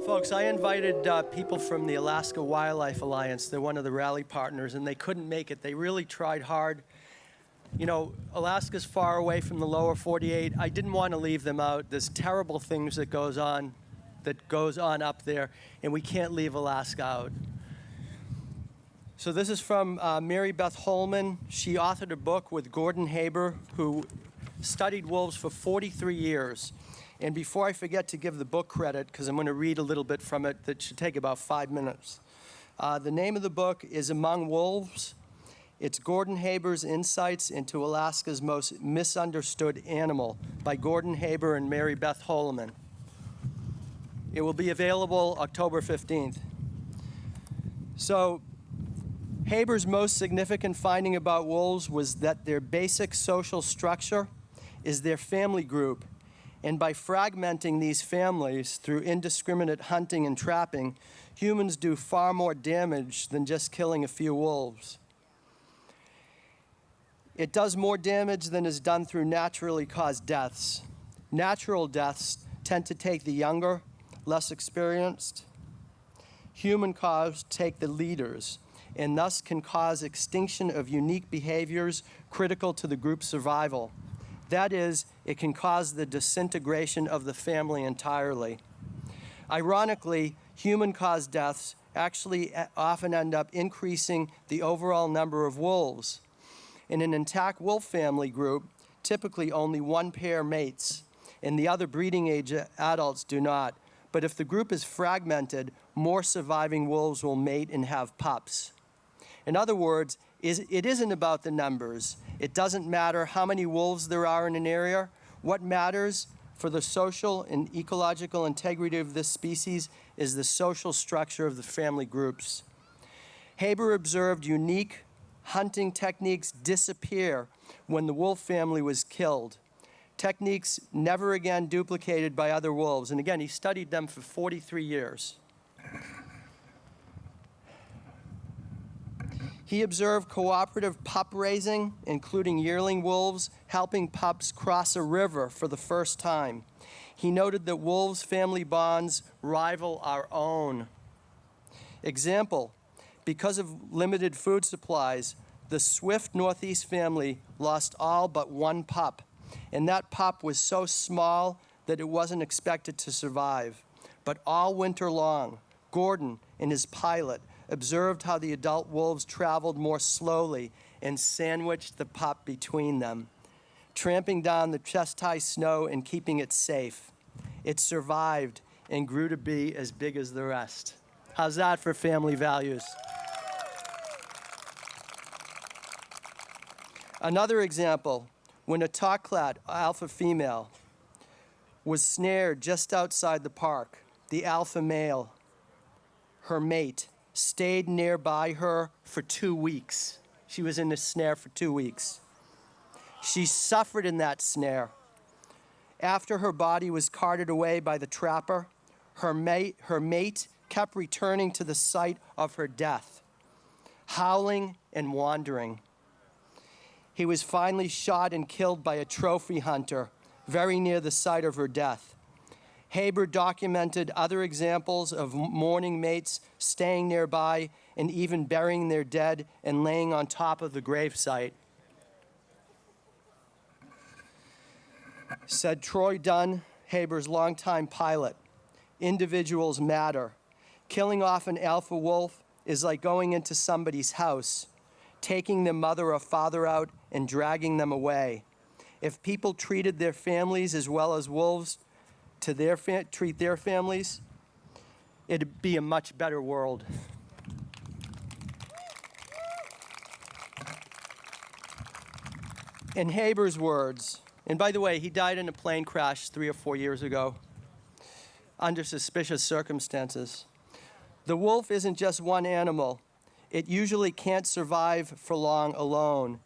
Folks, I invited people from the Alaska Wildlife Alliance. They're one of the rally partners, and they couldn't make it. They really tried hard. You know, Alaska's far away from the lower 48. I didn't want to leave them out. There's terrible things that goes on up there, and we can't leave Alaska out. So this is from Mary Beth Holman. She authored a book with Gordon Haber, who studied wolves for 43 years. And before I forget to give the book credit, because I'm going to read a little bit from it that should take about 5 minutes. The name of the book is Among Wolves. It's Gordon Haber's Insights into Alaska's Most Misunderstood Animal by Gordon Haber and Mary Beth Holman. It will be available October 15th. So Haber's most significant finding about wolves was that their basic social structure is their family group. And by fragmenting these families through indiscriminate hunting and trapping, humans do far more damage than just killing a few wolves. It does more damage than is done through naturally caused deaths. Natural deaths tend to take the younger, less experienced. Human-caused take the leaders, and thus can cause extinction of unique behaviors critical to the group's survival. That is, it can cause the disintegration of the family entirely. Ironically, human-caused deaths actually often end up increasing the overall number of wolves. In an intact wolf family group, typically only one pair mates, and the other breeding age adults do not. But if the group is fragmented, more surviving wolves will mate and have pups. In other words, it isn't about the numbers. It doesn't matter how many wolves there are in an area. What matters for the social and ecological integrity of this species is the social structure of the family groups. Haber observed unique hunting techniques disappear when the wolf family was killed. Techniques never again duplicated by other wolves. And again, he studied them for 43 years. He observed cooperative pup raising, including yearling wolves, helping pups cross a river for the first time. He noted that wolves' family bonds rival our own. Example, because of limited food supplies, the Swift Northeast family lost all but one pup, and that pup was so small that it wasn't expected to survive. But all winter long, Gordon and his pilot observed how the adult wolves traveled more slowly and sandwiched the pup between them, tramping down the chest-high snow and keeping it safe. It survived and grew to be as big as the rest. How's that for family values? Another example, when a toklat, alpha female, was snared just outside the park, the alpha male, her mate, stayed nearby her for 2 weeks. She was in the snare for 2 weeks. She suffered in that snare. After her body was carted away by the trapper, her mate kept returning to the site of her death, howling and wandering. He was finally shot and killed by a trophy hunter very near the site of her death. Haber documented other examples of mourning mates staying nearby and even burying their dead and laying on top of the gravesite. Said Troy Dunn, Haber's longtime pilot, individuals matter. Killing off an alpha wolf is like going into somebody's house, taking their mother or father out and dragging them away. If people treated their families as well as wolves treat their families, it'd be a much better world. In Haber's words, and by the way, he died in a plane crash 3 or 4 years ago under suspicious circumstances. The wolf isn't just one animal. It usually can't survive for long alone.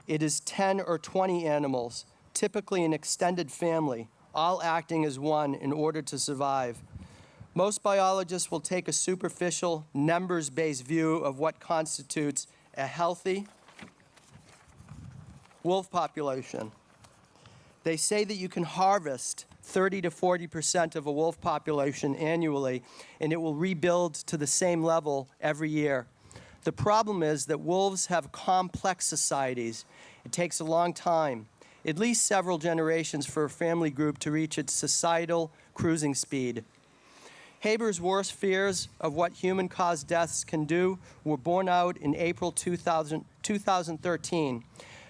It is 10 or 20 animals, typically an extended family, all acting as one in order to survive. Most biologists will take a superficial, numbers-based view of what constitutes a healthy wolf population. They say that you can harvest 30 to 40% of a wolf population annually, and it will rebuild to the same level every year. The problem is that wolves have complex societies. It takes a long time, at least several generations, for a family group to reach its societal cruising speed. Haber's worst fears of what human-caused deaths can do were borne out in April 2013.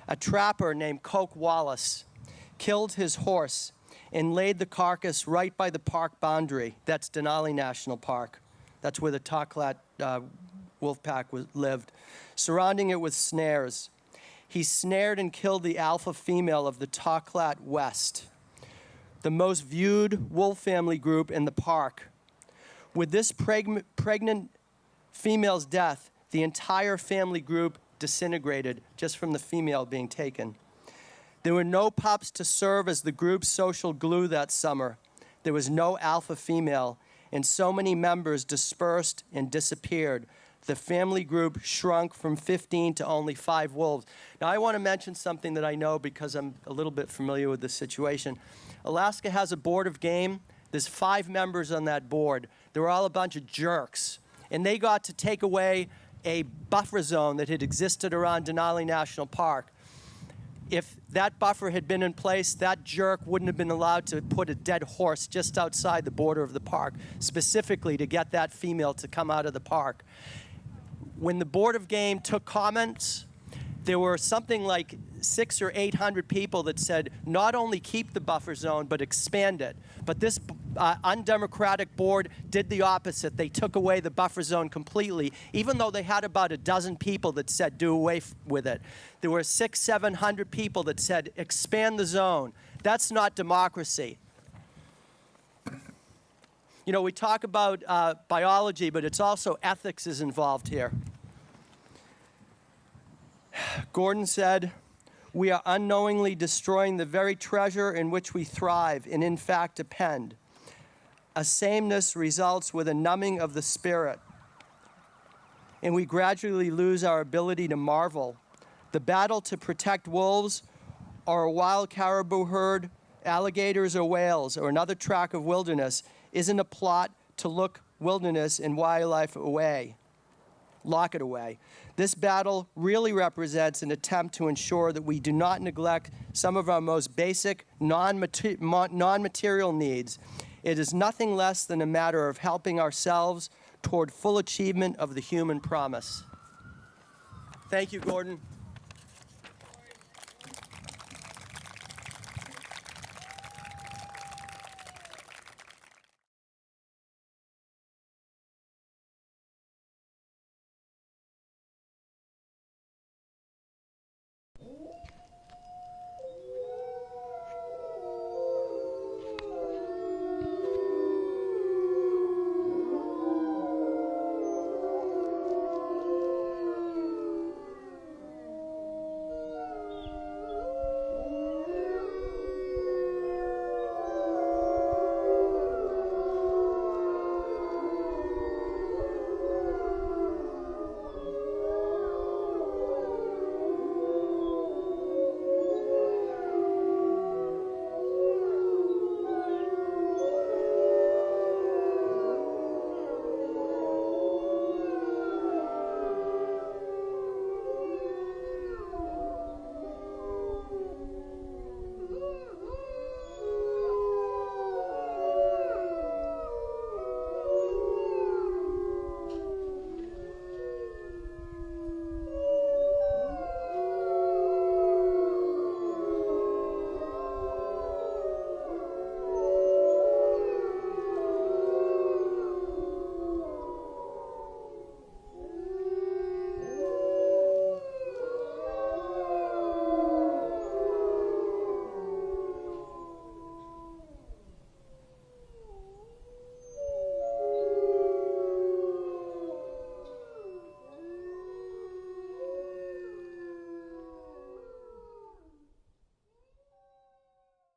A trapper named Coke Wallace killed his horse and laid the carcass right by the park boundary. That's Denali National Park. That's where the Toklat wolf pack lived, surrounding it with snares. He snared and killed the alpha female of the Toklat West, the most viewed wolf family group in the park. With this pregnant female's death, the entire family group disintegrated just from the female being taken. There were no pups to serve as the group's social glue that summer. There was no alpha female, and so many members dispersed and disappeared. The family group shrunk from 15 to only 5 wolves. Now, I want to mention something that I know because I'm a little bit familiar with this situation. Alaska has a board of game. There's 5 members on that board. They were all a bunch of jerks. And they got to take away a buffer zone that had existed around Denali National Park. If that buffer had been in place, that jerk wouldn't have been allowed to put a dead horse just outside the border of the park, specifically to get that female to come out of the park. When the Board of Game took comments, there were something like 600 or 800 people that said not only keep the buffer zone, but expand it. But this undemocratic board did the opposite. They took away the buffer zone completely, even though they had about a dozen people that said do away with it. There were 600, 700 people that said expand the zone. That's not democracy. You know, we talk about biology, but it's also ethics is involved here. Gordon said, "We are unknowingly destroying the very treasure in which we thrive and in fact depend. A sameness results with a numbing of the spirit, and we gradually lose our ability to marvel. The battle to protect wolves or a wild caribou herd, alligators or whales, or another tract of wilderness isn't a plot to lock wilderness and wildlife away. Lock it away. This battle really represents an attempt to ensure that we do not neglect some of our most basic non-material needs. It is nothing less than a matter of helping ourselves toward full achievement of the human promise." Thank you, Gordon.